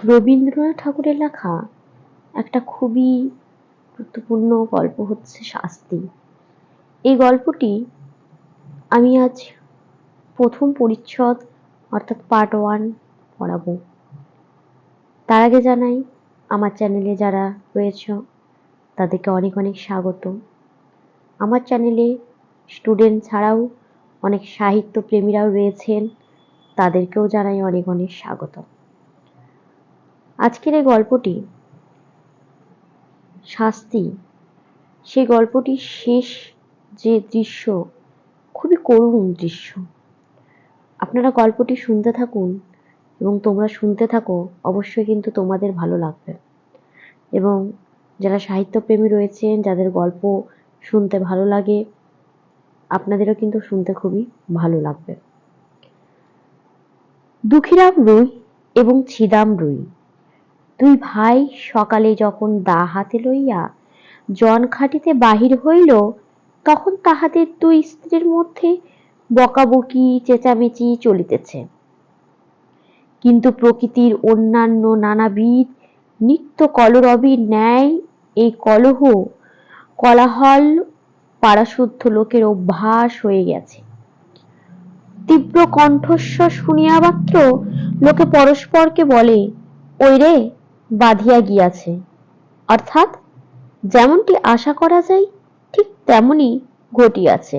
রবীন্দ্রনাথ ঠাকুরের লেখা একটা খুবই গুরুত্বপূর্ণ গল্প হচ্ছে শাস্তি। এই গল্পটি আমি আজ প্রথম পরিচ্ছদ অর্থাৎ পার্ট 1 পড়াবো। তার আগে জানাই আমার চ্যানেলে যারা রয়েছে তাদেরকে অনেক অনেক স্বাগত। আমার চ্যানেলে স্টুডেন্ট ছাড়াও অনেক সাহিত্য প্রেমীরাও রয়েছেন, তাদেরকেও জানাই অনেক অনেক স্বাগত। আজকের এই গল্পটি শাস্তি, সেই গল্পটির শেষ যে দৃশ্য খুবই করুণ দৃশ্য। আপনারা গল্পটি শুনতে থাকুন এবং তোমরা শুনতে থাকো, অবশ্যই কিন্তু তোমাদের ভালো লাগবে। এবং যারা সাহিত্যপ্রেমী রয়েছেন, যাদের গল্প শুনতে ভালো লাগে, আপনাদেরও কিন্তু শুনতে খুবই ভালো লাগবে। দুঃখীরাম রুই এবং ছিদাম রুই দুই ভাই সকালে যখন দা হাতে লইয়া জন খাটিতে বাহির হইল, তখন তাহাদের দুই স্ত্রীর মধ্যে বকাবকি চেঁচামেচি চলিতেছে। কিন্তু প্রকৃতির অন্যান্য নানাবিধ নিত্য কলরবের ন্যায় এই কোলাহল পাড়াশুদ্ধ লোকের অভ্যাস হয়ে গেছে। তীব্র কণ্ঠস্বর শুনিয়া মাত্র লোকে পরস্পরকে বলে, ওই রে বাঁধিয়া গিয়াছে। অর্থাৎ যেমনটি আশা করা যায় ঠিক তেমনই ঘটিয়াছে।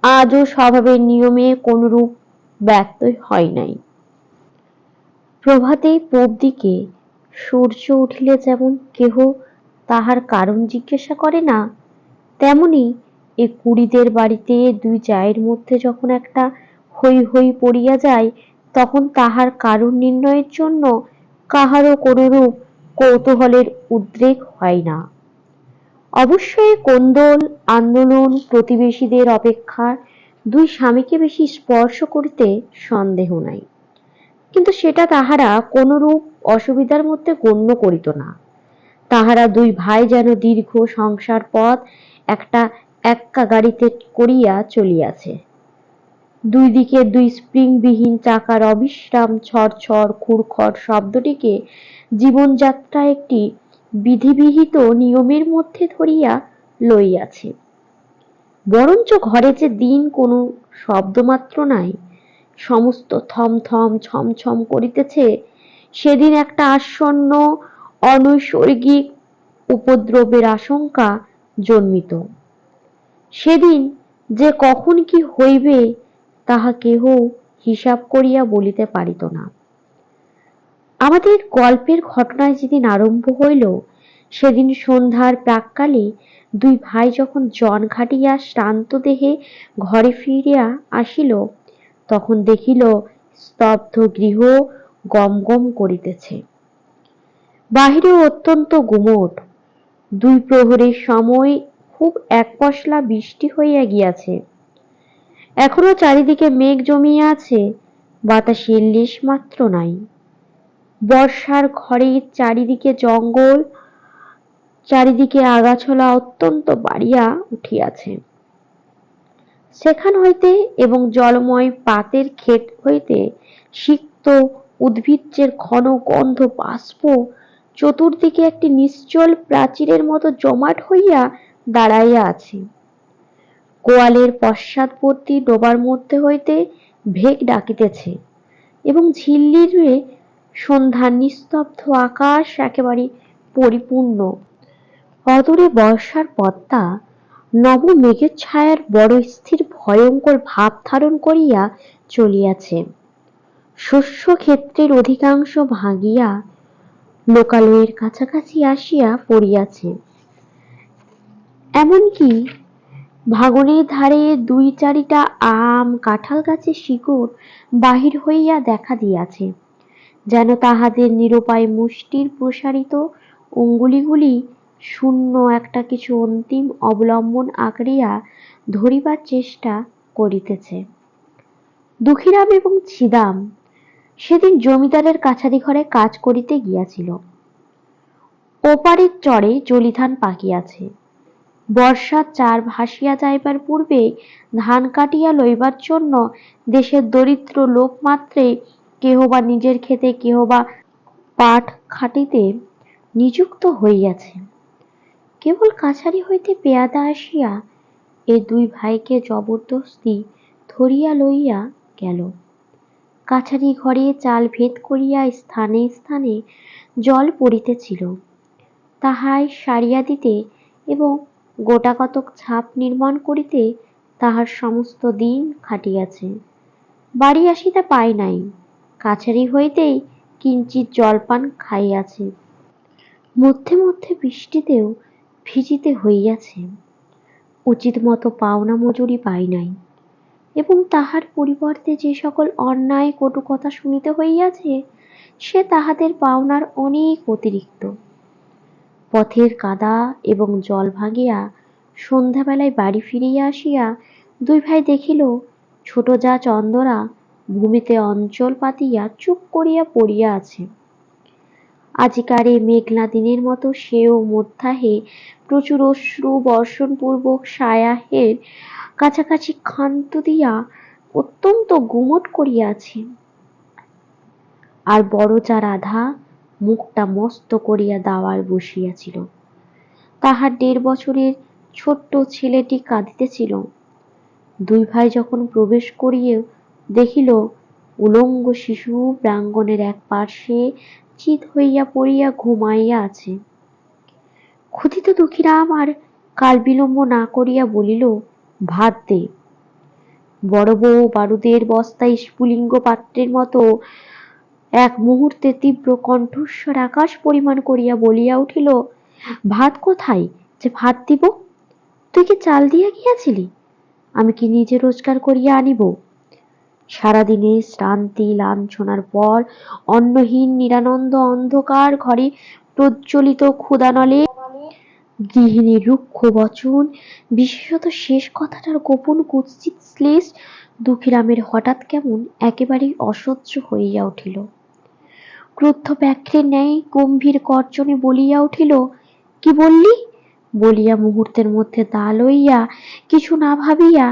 আজও স্বভাবের নিয়মে কোনরূপ ব্যত্যয় হয় নাই। প্রভাতে পূব দিকে সূর্য উঠিলে যেমন কেহ তাহার কারণ জিজ্ঞাসা করে না, তেমনি এ কুড়িদের বাড়িতে দুই জায়ের মধ্যে যখন একটা হৈ হৈ পড়িয়া যায়, তখন তাহার কারণ নির্ণয়ের জন্য কাহারও কোনরূপ কৌতূহলের উদ্রেক হয় না। অবশ্যই কোন্দল আন্দোলন প্রতিবেশীদের অপেক্ষা দুই স্বামীকে বেশি স্পর্শ করিতে সন্দেহ নাই, কিন্তু সেটা তাহারা কোনরূপ অসুবিধার মধ্যে গণ্য করিত না। তাহারা দুই ভাই যেন দীর্ঘ সংসার পথ একটা এক্কা গাড়িতে করিয়া চলিয়াছে। দুই দিকে দুই স্প্রিংবিহীন চাকার অবিশ্রাম ছড়ছড় খুড়খড় শব্দটিকে জীবনযাত্রা একটি বিধিবিহিত নিয়মের মধ্যে ধরিয়া লইয়াছে। বরঞ্চ ঘরে যে দিন কোনো শব্দমাত্র নাই, সমস্ত থমথম ছমছম করিতেছে, সেদিন একটা আসন্ন অনৈসর্গিক উপদ্রবের আশঙ্কা জন্মিত। সেদিন যে কখন কি হইবে তাহা কেহ হিসাব করিয়া বলিতে পারিত না। আমাদের গল্পের ঘটনায় যেদিন আরম্ভ হইল, সেদিন সন্ধ্যার প্রাক্কালে দুই ভাই যখন জন খাটিয়া শ্রান্ত দেহে ঘরে ফিরিয়া আসিল, তখন দেখিল স্তব্ধ গৃহ গম গম করিতেছে। বাহিরেও অত্যন্ত গুমট। দুই প্রহরের সময় খুব এক পশলা বৃষ্টি হইয়া গিয়াছে। এখনো চারিদিকে মেঘ জমিয়া আছে, বাতাসে লেশ মাত্র নাই। বর্ষার ঘরের চারিদিকে জঙ্গল, চারিদিকে আগাছলা অত্যন্ত বাড়িয়া উঠিয়াছে। সেখান হইতে এবং জলময় পাতের ক্ষেত হইতে সিক্ত উদ্ভিজ্জের ঘন গন্ধ বাষ্প চতুর্দিকে একটি নিশ্চল প্রাচীরের মতো জমাট হইয়া দাঁড়াইয়া আছে। গোয়ালের পশ্চাৎবর্তী ডোবার মধ্যে হইতে ভেক ডাকিতেছে এবং ঝিল্লিরে সন্ধ্যার নিস্তব্ধ আকাশ একেবারে পরিপূর্ণ। অদূরে বর্ষার পদ্মা নব মেঘের ছায়ার বড় স্থির ভয়ঙ্কর ভাব ধারণ করিয়া চলিয়াছে। শস্য ক্ষেত্রের অধিকাংশ ভাঙিয়া লোকালয়ের কাছাকাছি আসিয়া পড়িয়াছে। এমনকি ভাঙনের ধারে দুই চারিটা আম কাঁঠাল গাছের শিকড় বাহির হইয়া দেখা দিয়াছে, যেন তাহাদের নিরুপায় মুষ্টির প্রসারিত অঙ্গুলিগুলি শূন্য একটা কিছু অন্তিম অবলম্বন আঁকড়িয়া ধরিবার চেষ্টা করিতেছে। দুঃখীরাম এবং ছিদাম সেদিন জমিদারের কাছারি ঘরে কাজ করিতে গিয়াছিল। ওপারের চরে জলিধান পাকিয়াছে। বর্ষার চার ভাসিয়া যাইবার পূর্বে ধান কাটিয়া লইবার জন্য দেশের দরিদ্র লোক মাত্রে কেহ বা নিজের ক্ষেতে, কেহ বা পাঠ খাটিতে নিযুক্ত হইয়াছে। কেবল কাছারি হইতে পেয়াদা আসিয়া এ দুই ভাইকে জবরদস্তি ধরিয়া লইয়া গেল। কাছারি ঘরে চাল ভেদ করিয়া স্থানে স্থানে জল পড়িতেছিল, তাহাই সারিয়া দিতে এবং গোটাকতক ছাপ নির্মাণ করিতে তাহার সমস্ত দিন খাটিয়াছে। বাড়ি আসিতে পায় নাই, কাছারি হইতেই কিঞ্চিৎ জলপান খাইয়াছে। মধ্যে মধ্যে বৃষ্টিতেও ভিজিতে হইয়াছে। উচিত মতো পাওনা মজুরি পাই নাই, এবং তাহার পরিবর্তে যে সকল অন্যায় কটু কথা শুনিতে হইয়াছে সে তাহাদের পাওনার অনেক অতিরিক্ত। পথের কাদা এবং জল ভাঙিয়া সন্ধ্যাবেলায় বাড়ি ফিরিয়া আসিয়া দুই ভাই দেখিল ছোট জা চন্দরা ভূমিতে অঞ্চল পাতিয়া চুপ করিয়া পড়িয়া আছে। আজিকার এই মেঘলা দিনের মতো সেও মধ্যাহে প্রচুর অশ্রু বর্ষণপূর্বক সায়াহের কাছাকাছি ক্ষান্ত দিয়া অত্যন্ত গুমট করিয়া আছে। আর বড় যা রাধা মুখটা মস্ত করিয়া দাওয়ায় বসিয়াছিল। তাহার 1.5 বছরের ছোট্ট ছেলেটি কাঁদিতেছিল। দুই ভাই যখন প্রবেশ করিয়া দেখিল উলঙ্গ শিশু প্রাঙ্গণের এক পার্শ্বে চিত হইয়া পড়িয়া ঘুমাইয়া আছে। ক্ষুধিত দুঃখীরাম আর কাল বিলম্ব না করিয়া বলিল, ভাত দে। বড় বউ বারুদের বস্তা স্ফুলিঙ্গ পাত্রের মতো এক মুহূর্তে তীব্র কণ্ঠস্বর আকাশ পরিমাণ করিয়া বলিয়া উঠিল, ভাত কোথায় যে ভাত দিব? তুই কি চাল দিয়া গিয়াছিলি? আমি কি নিজে রোজগার করিয়া আনিব? সারাদিনে শ্রান্তি লাঞ্ছনার পর অন্নহীন নিরানন্দ অন্ধকার ঘরে প্রজ্বলিত ক্ষুধানলে গৃহিণীর রুক্ষ বচন, বিশেষত শেষ কথাটার গোপন কুৎসিত শ্লেষ দুঃখীরামের হঠাৎ কেমন একেবারেই অসহ্য হইয়া উঠিল। ক্রুদ্ধ ব্যাঘ্রের ন্যায় গম্ভীর গর্জনে বলিয়া উঠিল, কি বললি? বলিয়া মুহূর্তের মধ্যে দা লইয়া কিছু না ভাবিয়া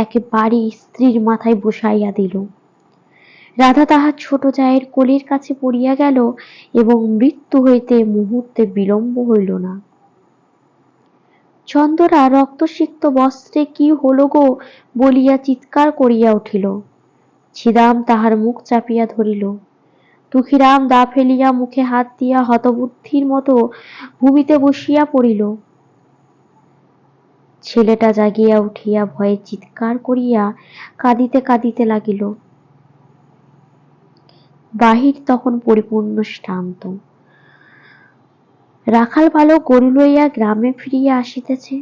একেবারে স্ত্রীর মাথায় বসাইয়া দিল। রাধা তাহার ছোট জায়ের কোলের কাছে পড়িয়া গেল এবং মৃত্যু হইতে মুহূর্তে বিলম্ব হইল না। চন্দরা রক্তসিক্ত বস্ত্রে কি হলো গো বলিয়া চিৎকার করিয়া উঠিল। ছিদাম তাহার মুখ চাপিয়া ধরিল। দুঃখীরাম দা ফেলিয়া মুখে হাত দিয়া হতবুদ্ধির মতো ভূমিতে বসিয়া পড়িল। ছেলেটা জাগিয়া উঠিয়া ভয়ে চিৎকার করিয়া কাঁদিতে কাঁদিতে লাগিল। বাহির তখন পরিপূর্ণ শ্রান্ত। রাখাল বালক গরু লইয়া গ্রামে ফিরিয়া আসিতেছে।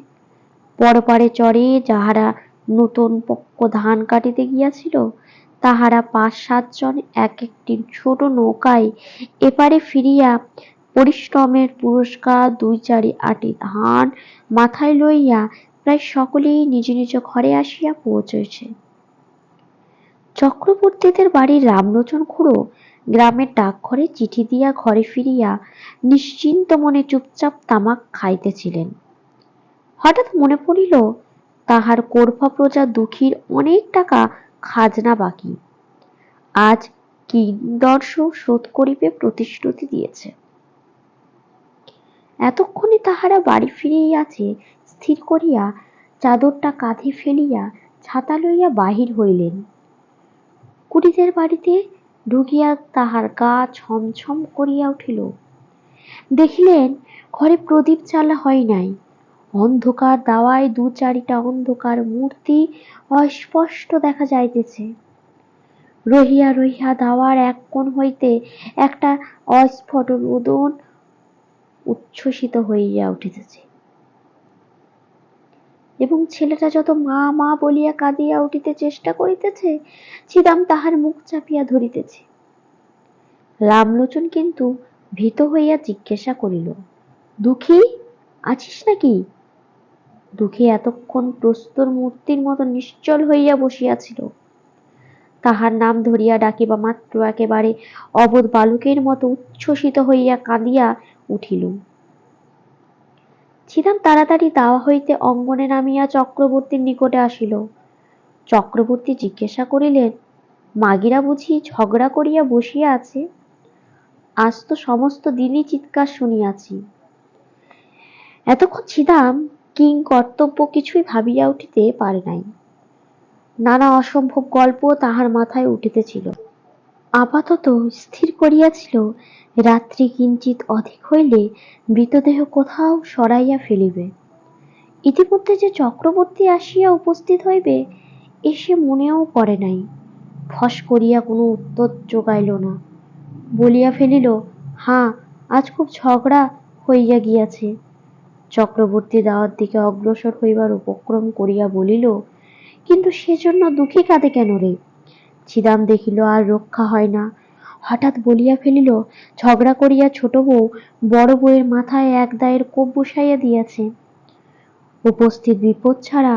পরপারে চরে যাহারা নূতন পক্ক ধান কাটিতে গিয়াছিল তাহারা 5-7 জন এক একটি ছোট নৌকায় এপারে ফিরিয়া পরিশ্রমের পুরস্কার 2-4 আটি ধান মাথায় লইয়া প্রায় সকলেই নিজ নিজ ঘরে আসিয়া পৌঁছেছে। চক্রবর্তীদের বাড়ির রামলোচন খুড়ো গ্রামের ডাকঘরে চিঠি দিয়া ঘরে ফিরিয়া নিশ্চিন্ত মনে চুপচাপ তামাক খাইতেছিলেন। হঠাৎ মনে পড়িল তাহার কোরফা প্রজা দুঃখীর অনেক টাকা খাজনা বাকি, আজ কিংদর্শ শোধ করিবে প্রতিশ্রুতি দিয়েছে। এতক্ষণে তাহারা বাড়ি ফিরিয়াছে স্থির করিয়া চাদরটা কাঁধে ফেলিয়া ছাতা লইয়া বাহির হইলেন। কুড়িদের বাড়িতে ঢুকিয়া তাহার গা ছমছম করিয়া উঠিল। দেখিলেন ঘরে প্রদীপ জ্বালা হয় নাই। অন্ধকার দাওয়ায় 2-4টা অন্ধকার মূর্তি অস্পষ্ট দেখা যাইতেছে। রহিয়া রহিয়া দাওয়ার এক কোণ হইতে একটা অস্ফুট রোদন উচ্ছ্বসিত হইয়া উঠিতেছে এবং ছেলেটা যত মা মা বলিয়া কাঁদিয়া উঠিতে চেষ্টা করিতেছে ছিদাম তাহার মুখ চাপিয়া ধরিতেছে। রামলোচন কিন্তু ভীত হইয়া জিজ্ঞাসা করিল, দুঃখী আছিস নাকি? দুঃখী এতক্ষণ প্রস্তর মূর্তির মতো নিশ্চল হইয়া বসিয়াছিল। তাহার নাম ধরিয়া ডাকিবা মাত্র একেবারে অবোধ বালকের মতো উচ্ছ্বসিত হইয়া কাঁদিয়া উঠিল। ছিদাম তাড়াতাড়ি দাওয়া হইতে অঙ্গনে নামিয়া চক্রবর্তীর নিকটে আসিল। চক্রবর্তী জিজ্ঞাসা করিলেন, মাগিরা বুঝি ঝগড়া করিয়া বসিয়া আছে? আজ তো সমস্ত দিনই চিৎকার শুনিয়াছি। এতক্ষণ ছিদাম কিং কর্তব্য কিছুই ভাবিয়া উঠিতে পারে নাই। নানা অসম্ভব গল্প তাহার মাথায় উঠিতেছিল। আপাতত স্থির করিয়াছিল রাত্রি কিঞ্চিৎ অধিক হইলে মৃতদেহ কোথাও সরাইয়া ফেলিবে। ইতিমধ্যে যে চক্রবর্তী আসিয়া উপস্থিত হইবে এ সে মনেও করে নাই। ফস করিয়া কোনো উত্তর জোগাইল না, বলিয়া ফেলিল, হাঁ, আজ খুব ঝগড়া হইয়া গিয়াছে। চক্রবর্তী দাওয়ার দিকে অগ্রসর হইবার উপক্রম করিয়া বলিল, কিন্তু সেজন্য দুঃখী কাঁদে কেন রে? ছিদাম দেখিল আর রক্ষা হয় না, হঠাৎ বলিয়া ফেলিল, ঝগড়া করিয়া ছোট বউ বড় বউয়ের মাথায় এক দায়ের কোপ বসাইয়া দিয়াছে। উপস্থিত বিপদ ছাড়া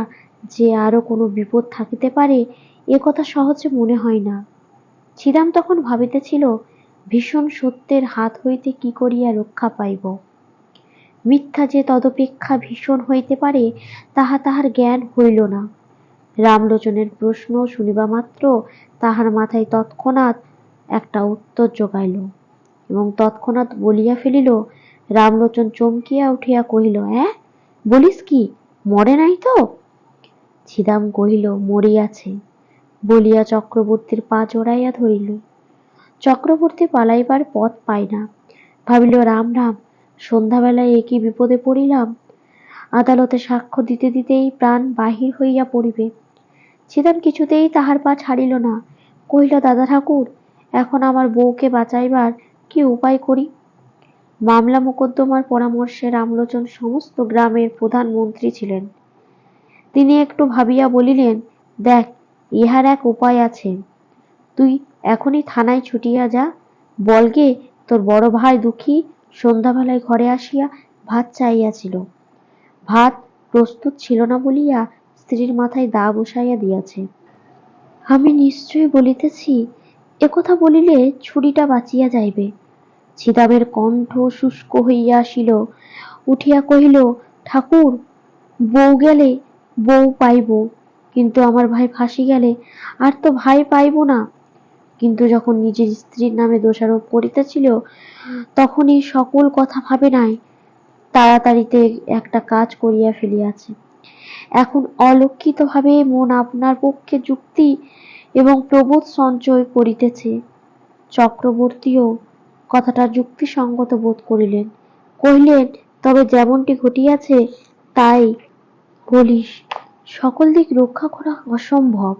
যে আরো কোনো বিপদ থাকিতে পারে এ কথা সহজে মনে হয় না। ছিদাম তখন ভাবিতেছিল ভীষণ সত্যের হাত হইতে কি করিয়া রক্ষা পাইব। মিথ্যা যে তদপেক্ষা ভীষণ হইতে পারে তাহা তাহার জ্ঞান হইল না। রামলোচনের প্রশ্ন শুনিবা মাত্র তাহার মাথায় তৎক্ষণাৎ একটা উত্তর জোগাইল এবং তৎক্ষণাৎ বলিয়া ফেলিল। রামলোচন চমকিয়া উঠিয়া কহিল, বলিস কি, মরে নাই তো? ছিদাম কহিল, মরিয়াছে, বলিয়া চক্রবর্তীর পা জড়াইয়া ধরিল। চক্রবর্তী পালাইবার পথ পায় না, ভাবিল, রাম রাম, সন্ধ্যাবেলায় একই বিপদে পড়িলাম। আদালতে সাক্ষ্য দিতে দিতেই প্রাণ বাহির হইয়া পড়িবে। ছিদাম কিছুতেই তাহার পা ছাড়িল না, কহিল, দাদা ঠাকুর, এখন আমার বউকে বাঁচাইবার কি উপায় করি? মামলা মোকদ্দমার পরামর্শে রামলোচন সমস্ত গ্রামের প্রধান মন্ত্রী ছিলেন। তিনি একটু ভাবিয়া বলিলেন, দেখ, ইহার এক উপায় আছে। তুই এখনই থানায় ছুটিয়া যা, বলগে তোর বড় ভাই দুঃখী সন্ধ্যাবেলায় ঘরে আসিয়া ভাত চাইয়াছিল। ভাত প্রস্তুত ছিল না বলিয়া স্ত্রীর মাথায় দা বসাইয়া দিয়াছে। আমি নিশ্চয় বলিতেছি, একথা বলিলে ছুরিটা বাঁচিয়া যাইবে। ছিদামের কণ্ঠ শুষ্ক হইয়া আসিল, উঠিয়া কহিল, ঠাকুর, বউ গেলে বউ পাইব, কিন্তু আমার ভাই ফাঁসি গেলে আর তো ভাই পাইব না। কিন্তু যখন নিজের স্ত্রীর নামে দোষারোপ করিতেছিল তখন এই সকল কথা ভাবে নাই, তাড়াতাড়িতে একটা কাজ করিয়া ফেলিয়াছে। এখন অলক্ষিত ভাবে মন আপনার পক্ষে যুক্তি এবং প্রবোধ সঞ্চয় করিতেছে। চক্রবর্তীও কথাটা যুক্তিসঙ্গত বোধ করিলেন, কহিলেন, তবে যেমনটি ঘটিয়াছে তাই বলিস, সকল দিক রক্ষা করা অসম্ভব।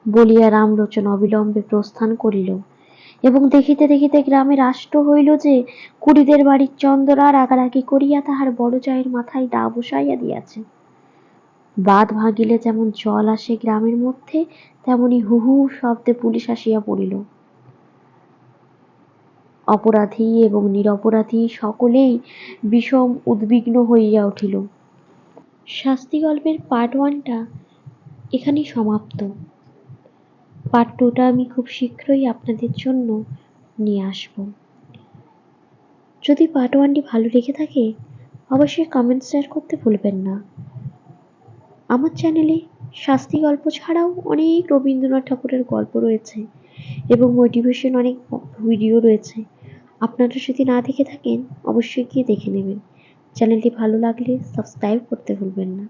বলিয়া রামলোচন অবিলম্বে প্রস্থান করিল এবং দেখিতে দেখিতে গ্রামে রাষ্ট্র হইল যে কুড়িদের বাড়ির চন্দরা রাগারাগি করিয়া তাহার বড় জায়ের মাথায় দা বসাইয়া দিয়াছে। বাঁধ ভাঙিলে যেমন জল আসে গ্রামের মধ্যে, তেমনি হু হু শব্দে পুলিশ আসিয়া পড়িল। অপরাধী এবং নিরপরাধী সকলেই বিষম উদ্বিগ্ন হইয়া উঠিল। শাস্তি গল্পের পার্ট 1টা এখানেই সমাপ্ত। পার্ট 2টা আমি খুব শীঘ্রই আপনাদের জন্য নিয়ে আসব। যদি পার্ট 1টি ভালো লেগে থাকে অবশ্যই কমেন্ট শেয়ার করতে ভুলবেন না। আমার চ্যানেলে শাস্তি গল্প ছাড়াও অনেক রবীন্দ্রনাথ ঠাকুরের গল্প রয়েছে এবং মোটিভেশন অনেক ভিডিও রয়েছে। আপনারা যদি না দেখে থাকেন অবশ্যই গিয়ে দেখে নেবেন। চ্যানেলটি ভালো লাগলে সাবস্ক্রাইব করতে ভুলবেন না।